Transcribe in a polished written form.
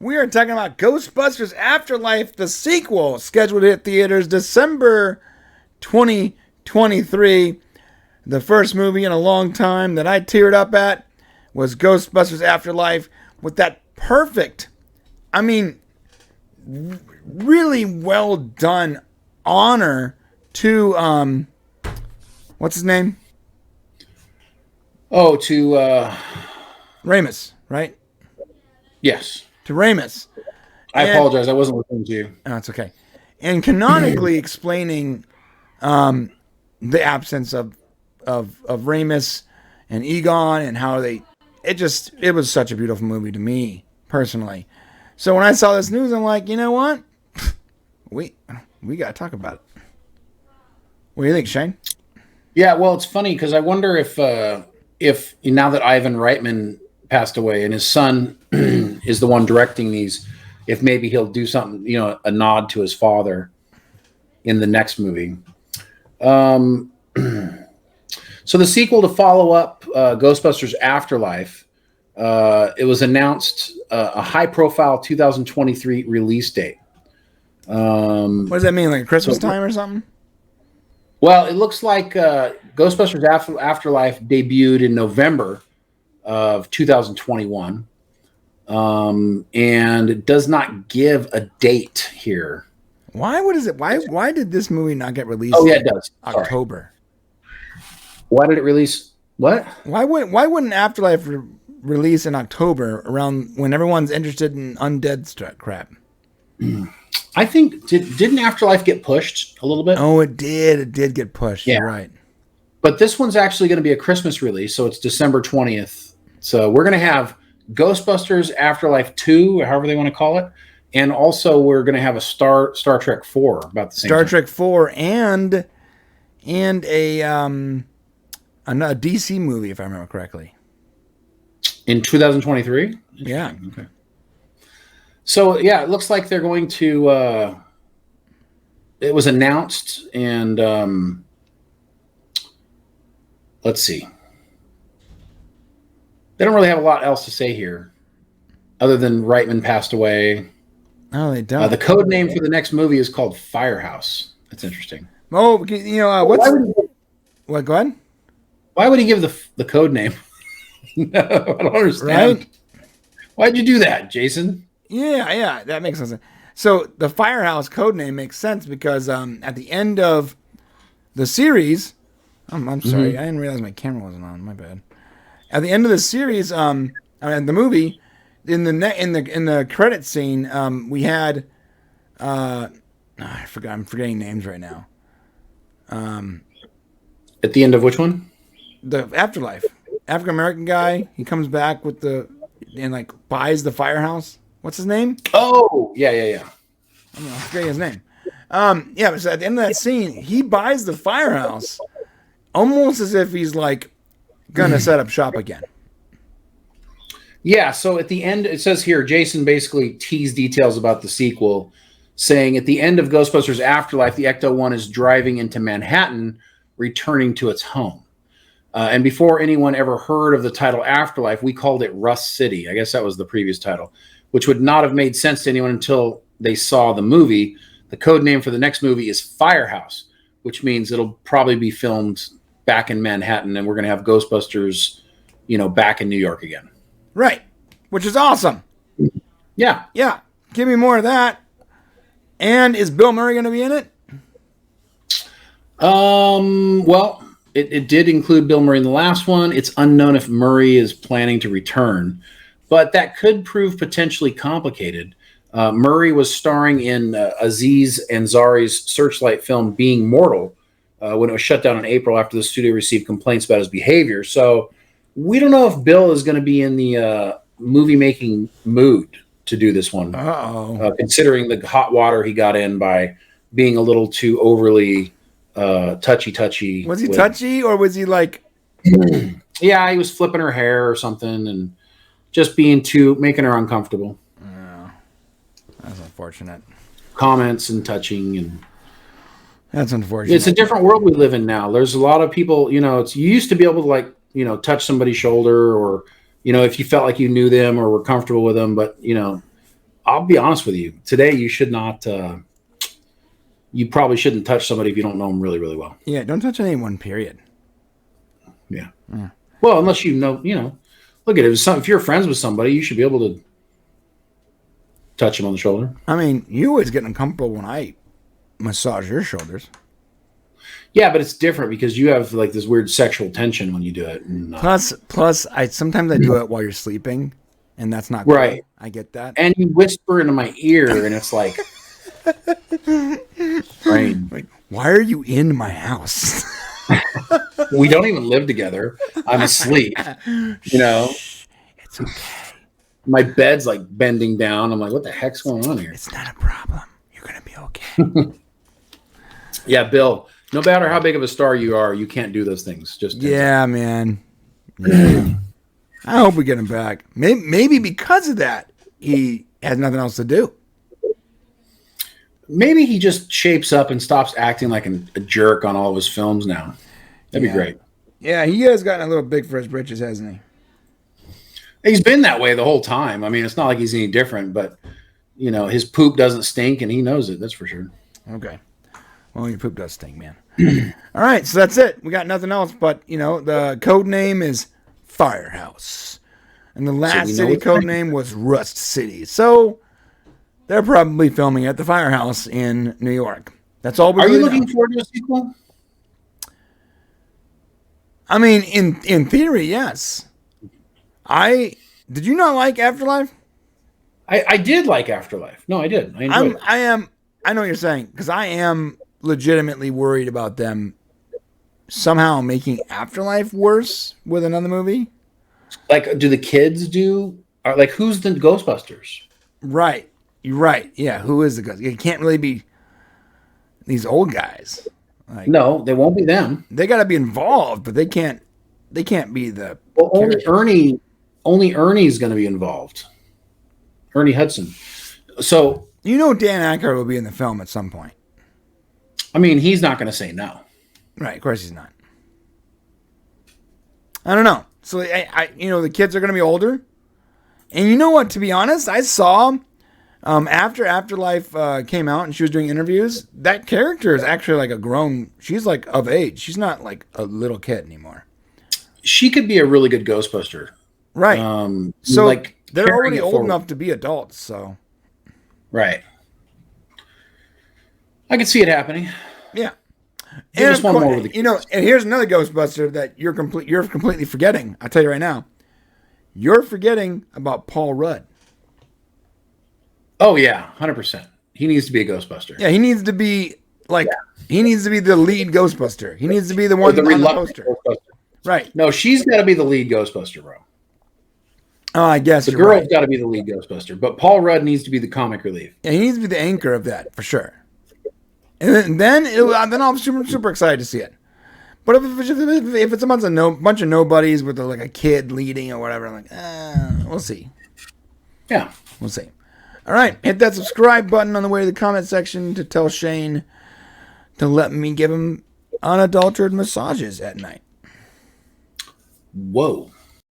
We are talking about Ghostbusters Afterlife, the sequel, scheduled to hit theaters December 2023. The first movie in a long time that I teared up at was Ghostbusters Afterlife with that perfect, really well done honor to, what's his name? Oh, to Ramis, right? Yes. To Ramis. I apologize. I wasn't listening to you. Oh, it's okay. And canonically explaining the absence of Ramis and Egon and how it was such a beautiful movie to me personally. So when I saw this news, I'm like, you know what? We got to talk about it. What do you think, Shane? Yeah, well, it's funny because I wonder if now that Ivan Reitman passed away and his son is the one directing these, if maybe he'll do something, a nod to his father in the next movie. So the sequel to follow up Ghostbusters Afterlife, it was announced a high-profile 2023 release date. What does that mean, like Christmas time or something? Well, it looks like Ghostbusters Afterlife debuted in November of 2021, and it does not give a date here. Why did this movie not get released? Oh yeah, it does. October. Sorry. Why did it release? What? Why wouldn't Afterlife release in October around when everyone's interested in undead crap? I think didn't Afterlife get pushed a little bit? Oh, it did. It did get pushed. Yeah. You're right. But this one's actually going to be a Christmas release, so it's December 20th. So we're going to have Ghostbusters Afterlife 2, or however they want to call it, and also we're going to have a Star Trek 4 about the same Star time. Trek 4 and a DC movie, if I remember correctly. In 2023? Yeah. Okay. So, yeah, it looks like they're going to... it was announced, and let's see. They don't really have a lot else to say here, other than Reitman passed away. Oh, they don't. The code name for the next movie is called Firehouse. That's interesting. Oh, what? Go ahead. Why would he give the code name? No, I don't understand. Right? Why'd you do that, Jason? Yeah, that makes sense. So the Firehouse code name makes sense because at the end of the series, I'm sorry, I didn't realize my camera wasn't on. My bad. At the end of the series, the movie, in the credit scene, we had, I'm forgetting names right now. At the end of which one? The Afterlife. African American guy. He comes back and buys the Firehouse. What's his name? Oh, yeah. I'm forgetting his name. So at the end of that scene, he buys the Firehouse, almost as if he's gonna set up shop again. Yeah. So at the end, it says here, Jason basically teased details about the sequel, saying at the end of Ghostbusters Afterlife, the Ecto-1 is driving into Manhattan, returning to its home. And before anyone ever heard of the title Afterlife, we called it Rust City. I guess that was the previous title, which would not have made sense to anyone until they saw the movie. The code name for the next movie is Firehouse, which means it'll probably be filmed back in Manhattan, and we're going to have Ghostbusters, back in New York again. Right, which is awesome. Yeah. Give me more of that. And is Bill Murray going to be in it? Well, it did include Bill Murray in the last one. It's unknown if Murray is planning to return, but that could prove potentially complicated. Murray was starring in Aziz Ansari's Searchlight film Being Mortal when it was shut down in April after the studio received complaints about his behavior. So we don't know if Bill is going to be in the movie-making mood to do this one. Considering the hot water he got in by being a little too overly touchy. Was he touchy, or was he Yeah, he was flipping her hair or something and just making her uncomfortable. That's unfortunate. Comments and touching, and that's unfortunate. It's a different world we live in now. There's a lot of people, you used to be able to touch somebody's shoulder, or if you felt like you knew them or were comfortable with them, but I'll be honest with you. Today, you should not. You probably shouldn't touch somebody if you don't know them really, really well. Yeah, don't touch anyone. Period. Yeah. Well, unless you know. Look at it. If you're friends with somebody, you should be able to touch them on the shoulder. I mean, you always get uncomfortable when I massage your shoulders. Yeah, but it's different because you have like this weird sexual tension when you do it. And, plus, I sometimes do it while you're sleeping, and that's not good. Right. I get that. And you whisper into my ear, and it's like, brain. Like, why are you in my house? We don't even live together. I'm asleep. It's okay. My bed's like bending down. I'm like, what the heck's going on here? It's not a problem. You're gonna be okay. Yeah, Bill. No matter how big of a star you are, you can't do those things. Yeah, man. Yeah. I hope we get him back. Maybe because of that, he has nothing else to do. Maybe he just shapes up and stops acting like a jerk on all of his films now. That'd be great. Yeah, he has gotten a little big for his britches, hasn't he? He's been that way the whole time. I mean, it's not like he's any different, but, his poop doesn't stink, and he knows it. That's for sure. Okay. Well, your poop does stink, man. All right, so that's it. We got nothing else, but, the code name is Firehouse. And the last city code name was Rust City. So they're probably filming at the Firehouse in New York. That's all we Are really you looking know. forward to a sequel? I mean, in theory, yes. Did you not like Afterlife? I did like Afterlife. No, I did. I enjoyed it. I know what you're saying, because I am legitimately worried about them somehow making Afterlife worse with another movie. Like, do the kids who's the Ghostbusters? Right. You're right. Yeah, who is the Ghost? It can't really be these old guys. Like, No, they won't be them. they got to be involved, but they can't be the Well, characters. only Ernie's going to be involved. Ernie Hudson. So, Dan Aykroyd will be in the film at some point. I mean, he's not going to say no. Right, of course he's not. I don't know. So the kids are going to be older. And you know what, to be honest, I saw after Afterlife came out and she was doing interviews, that character is actually like she's like of age. She's not like a little kid anymore. She could be a really good Ghostbuster. Right. So like they're already old enough to be adults, so. Right. I can see it happening. Yeah. Give us one more with the and here's another Ghostbuster that you're completely forgetting. I'll tell you right now. You're forgetting about Paul Rudd. Oh yeah, 100%. He needs to be a Ghostbuster. Yeah, he needs to be he needs to be the lead Ghostbuster. He needs to be the one on the poster. Ghostbuster. Right. No, she's got to be the lead Ghostbuster, bro. Oh, I guess the you're girl's right. got to be the lead Ghostbuster, but Paul Rudd needs to be the comic relief. Yeah, he needs to be the anchor of that for sure. And then I'm super excited to see it. But if it's a bunch of nobodies with like a kid leading or whatever, I'm like, we'll see. Yeah, we'll see. All right, hit that subscribe button on the way to the comment section to tell Shane to let me give him unadulterated massages at night. Whoa.